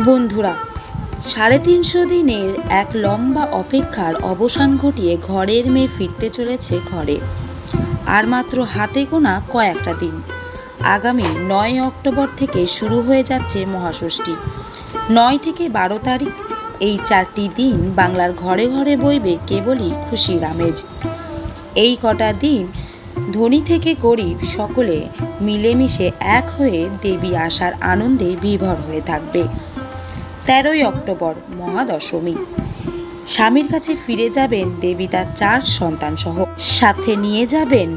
বন্ধুরা, ৩৫০ দিনের এক লম্বা অপেক্ষার অবসান ঘটিয়ে ঘরের মেয়ে ফিরতে চলেছে ঘরে। আর মাত্র হাতে গোনা কয়েকটা দিন। আগামী ৯ অক্টোবর থেকে শুরু হয়ে যাচ্ছে মহাষষ্ঠী। ৯ থেকে ১২ তারিখ এই ৪টি দিন বাংলার ঘরে ঘরে বইবে কেবলই খুশির আমেজ। এই কটা দিন ধনী থেকে গরিব সকলে মিলেমিশে এক হয়ে দেবী আসার আনন্দে বিভোর হয়ে থাকবে। ১৩ই অক্টোবর মহাদশমী। স্বামীর কাছে ফিরে যাবেন দেবী তার ৪ সন্তান সহ। সাথে নিয়ে যাবেন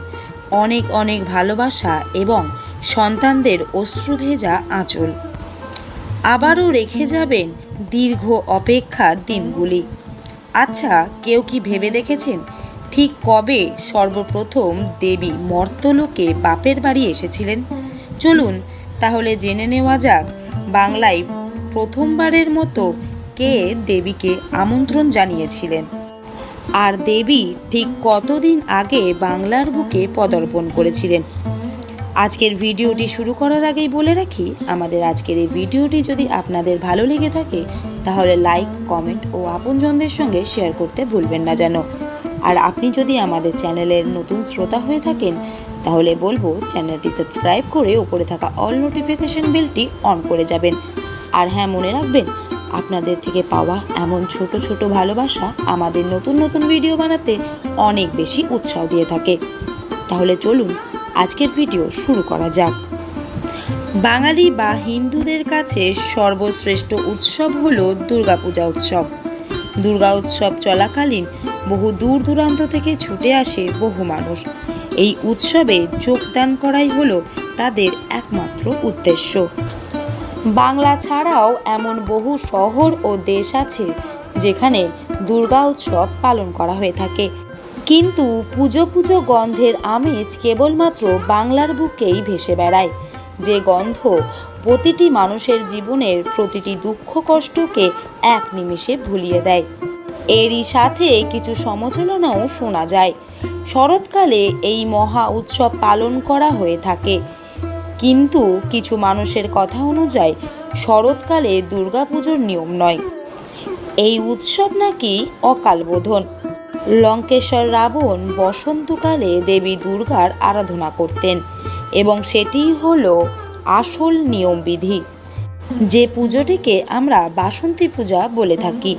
অনেক অনেক ভালোবাসা এবং সন্তানদের অশ্রু ভেজা আঁচল। আবারও রেখে যাবেন দীর্ঘ অপেক্ষার দিনগুলি। আচ্ছা, কেউ কি ভেবে দেখেছেন ঠিক কবে সর্বপ্রথম দেবী মর্তলোকে বাপের বাড়ি এসেছিলেন? চলুন তাহলে জেনে নেওয়া যাক বাংলায় প্রথমবারের মতো কে দেবীকে আমন্ত্রণ জানিয়েছিলেন, আর দেবী ঠিক কতদিন আগে বাংলার বুকে পদার্পণ করেছিলেন। আজকের ভিডিওটি শুরু করার আগেই বলে রাখি, আমাদের আজকের এই ভিডিওটি যদি আপনাদের ভালো লেগে থাকে তাহলে লাইক, কমেন্ট ও আপনজনদের সঙ্গে শেয়ার করতে ভুলবেন না যেন। আর আপনি যদি আমাদের চ্যানেলের নতুন শ্রোতা হয়ে থাকেন তাহলে বলবো চ্যানেলটি সাবস্ক্রাইব করে উপরে থাকা অল নোটিফিকেশন বেলটি অন করে যাবেন। আর হ্যাঁ, মনে রাখবেন আপনাদের থেকে পাওয়া এমন ছোট ছোট ভালোবাসা আমাদের নতুন নতুন ভিডিও বানাতে অনেক বেশি উৎসাহ দিয়ে থাকে। তাহলে চলুন আজকের ভিডিও শুরু করা যাক। বাঙালি বা হিন্দুদের কাছে সর্বশ্রেষ্ঠ উৎসব হলো দুর্গাপূজা উৎসব। দুর্গা উৎসব চলাকালীন বহু দূর দূরান্ত থেকে ছুটে আসে বহু মানুষ। এই উৎসবে যোগদান করাই হলো তাদের একমাত্র উদ্দেশ্য। বাংলা ছাড়াও এমন বহু শহর ও দেশ আছে যেখানে দুর্গা উৎসব পালন করা হয়ে থাকে, কিন্তু পুজো পুজো গন্ধের আমেজ কেবলমাত্র বাংলার বুকেই ভেসে বেড়ায়, যে গন্ধ প্রতিটি মানুষের জীবনের প্রতিটি দুঃখ কষ্টকে এক নিমিষে ভুলিয়ে দেয়। এরই সাথে কিছু সমালোচনাও শোনা যায়। শরৎকালে এই মহা উৎসব পালন করা হয়ে থাকে, কিন্তু কিছু মানুষের কথা অনুযায়ী শরৎকালে দুর্গাপুজোর নিয়ম নয়। এই উৎসব নাকি অকালবোধন। লঙ্কেশ্বর রাবণ বসন্তকালে দেবী দুর্গার আরাধনা করতেন এবং সেটিই হলো আসল নিয়মবিধি, যে পুজোটিকে আমরা বাসন্তী পূজা বলে থাকি।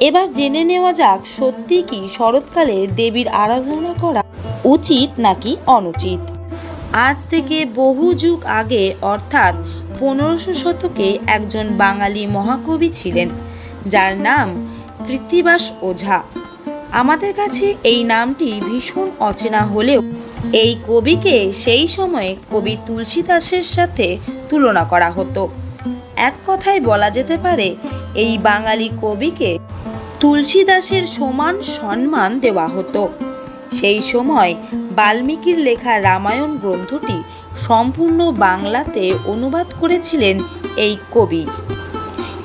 এবার জেনে নেওয়া যাক, সত্যি কি শরৎকালে দেবীর আরাধনা করা উচিত নাকি অনুচিত। আজ থেকে বহু যুগ আগে অর্থাৎ ১৫০০ শতকে একজন বাঙালি মহাকবি ছিলেন যার নাম কৃত্তিবাস ওঝা। আমাদের কাছে এই নামটি ভীষণ অচেনা হলেও এই কবিকে সেই সময়ে কবি তুলসী দাসের সাথে তুলনা করা হতো। এক কথায় বলা যেতে পারে এই বাঙালি কবিকে তুলসী দাসের সমান সম্মান দেওয়া হতো। সেই সময় বাল্মীকির লেখা রামায়ণ গ্রন্থটি সম্পূর্ণ বাংলাতে অনুবাদ করেছিলেন এই কবি,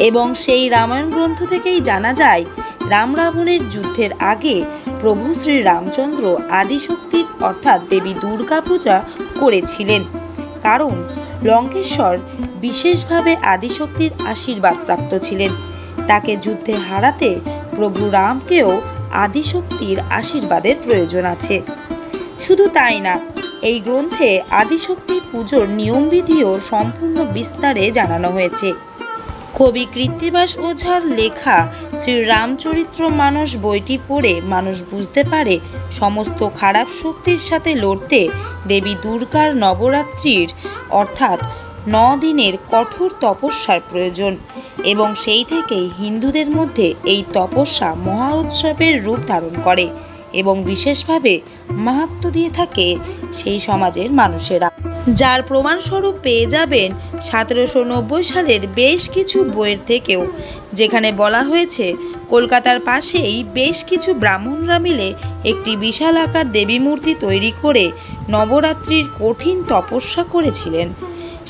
এবং সেই রামায়ণ গ্রন্থ থেকেই জানা যায় রাম রাবণের যুদ্ধের আগে প্রভু শ্রী রামচন্দ্র আদিশক্তির অর্থাৎ দেবী দুর্গা পূজা করেছিলেন, কারণ লঙ্কেশ্বর বিশেষভাবে আদিশক্তির আশীর্বাদ প্রাপ্ত ছিলেন। তাকে যুদ্ধে হারাতে প্রভু রামকেও আদিশক্তির আশীর্বাদের প্রয়োজন আছে। শুধু তাই না, এই গ্রন্থে আদিশক্তি পুজোর নিয়মবিধিও সম্পূর্ণ বিস্তারে জানানো হয়েছে। কবি কৃত্তিবাস ওঝার লেখা শ্রী রামচরিত্র মানস বইটি পড়ে মানুষ বুঝতে পারে সমস্ত খারাপ শক্তির সাথে লড়তে দেবী দুর্গার নবরাত্রির অর্থাৎ ৯ দিনের কঠোর তপস্যার প্রয়োজন, এবং সেই থেকেই হিন্দুদের মধ্যে এই তপস্যা মহা উৎসবের রূপ ধারণ করে এবং বিশেষভাবে মাহাত্ম্য দিয়ে থাকে সেই সমাজের মানুষেরা, যার প্রমাণস্বরূপ পেয়ে যাবেন ১৭৯০ সালের বেশ কিছু বইয়ের থেকেও, যেখানে বলা হয়েছে কলকাতার পাশেই বেশ কিছু ব্রাহ্মণরা মিলে একটি বিশাল আকার দেবী মূর্তি তৈরি করে নবরাত্রির কঠিন তপস্যা করেছিলেন।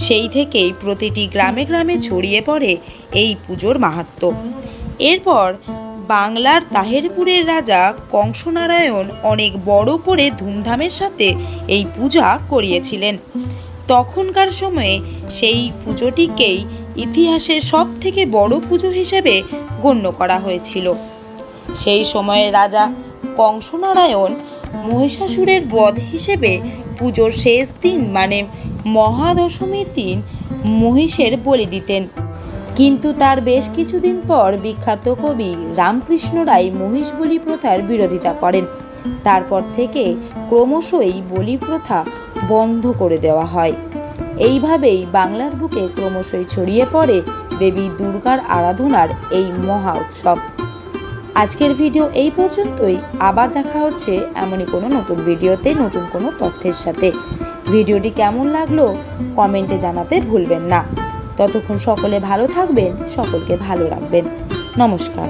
সেই থেকেই প্রতিটি গ্রামে গ্রামে ছড়িয়ে পড়ে এই পুজোর মাহাত্ম্য। এরপর বাংলার তাহেরপুরের রাজা কংসনারায়ণ অনেক বড় করে ধুমধামের সাথে এই পূজা করিয়েছিলেন। তখনকার সময়ে সেই পুজোটিকেই ইতিহাসের সব থেকে বড় পুজো হিসেবে গণ্য করা হয়েছিল। সেই সময়ে রাজা কংসনারায়ণ মহিষাসুরের বধ হিসেবে পুজোর শেষ দিন মানে মহাদশমীর দিন মহিষের বলি দিতেন। কিন্তু তার বেশ কিছুদিন পর বিখ্যাত কবি রামকৃষ্ণ রায় মহিষ বলি প্রথার বিরোধিতা করেন। তারপর থেকে ক্রমশই বলি প্রথা বন্ধ করে দেওয়া হয়। এইভাবেই বাংলার বুকে ক্রমশই ছড়িয়ে পড়ে দেবী দুর্গার আরাধনার এই মহা উৎসব। আজকের ভিডিও এই পর্যন্তই। আবার দেখা হচ্ছে এমনই কোনো নতুন ভিডিওতে নতুন কোনো তথ্যের সাথে। ভিডিওটি কেমন লাগলো কমেন্টে জানাতে ভুলবেন না। ততক্ষণ সকলে ভালো থাকবেন, সকলকে ভালো রাখবেন। নমস্কার।